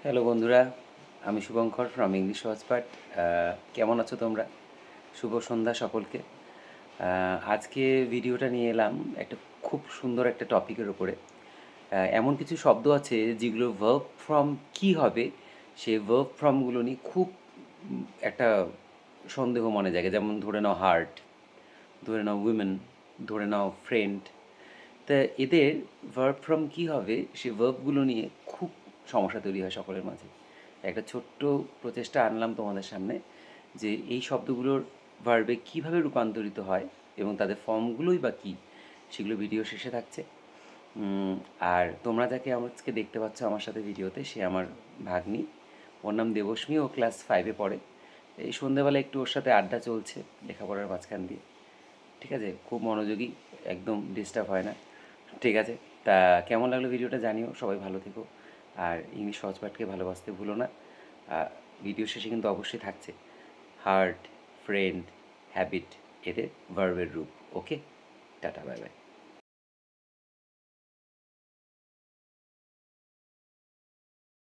Hello বন্ধুরা, আমি Shubhankar from English সহজপাঠ। কেমন আছো তোমরা? শুভ সন্ধ্যা সকলকে। আজকে ভিডিওটা নিয়ে এলাম একটা খুব সুন্দর একটা টপিকের উপরে। এমন কিছু শব্দ আছে যেগুলো ভার্ব ফর্ম কী হবে, সেই ভার্ব ফর্মগুলো নিয়ে খুব একটা সন্দেহ মনে জাগে। যেমন ধরে নাও হার্ট, ধরে নাও উইমেন, ধরে নাও ফ্রেন্ড। তা এদের ভার্ব ফর্ম কী হবে সেই ভার্বগুলো নিয়ে খুব সমস্যা তৈরি হয় সকলের মাঝে। একটা ছোট্ট প্রচেষ্টা আনলাম তোমাদের সামনে যে এই শব্দগুলোর ভার্বে কীভাবে রূপান্তরিত হয় এবং তাদের ফর্মগুলোই বা কী, সেগুলো ভিডিও শেষে থাকছে। আর তোমরা যাকে আজকে দেখতে পাচ্ছ আমার সাথে ভিডিওতে, সে আমার ভাগ্নি। ওর নাম দেবস্মী, ও ক্লাস 5-এ পড়ে। এই সন্ধেবেলা একটু ওর সাথে আড্ডা চলছে লেখাপড়ার মাঝখান দিয়ে। ঠিক আছে, খুব মনোযোগী, একদম ডিস্টার্ব হয় না। ঠিক আছে, তা কেমন লাগলো ভিডিওটা জানিও। সবাই ভালো থেকো, আর ইংলিশ সহজপাঠকে ভালোবাসতে ভুলো না। ভিডিও শেষে কিন্তু অবশ্যই থাকছে হার্ট, ফ্রেন্ড, হ্যাবিট, এদের ভার্বের রূপ। ওকে, টাটা, বাই বাই।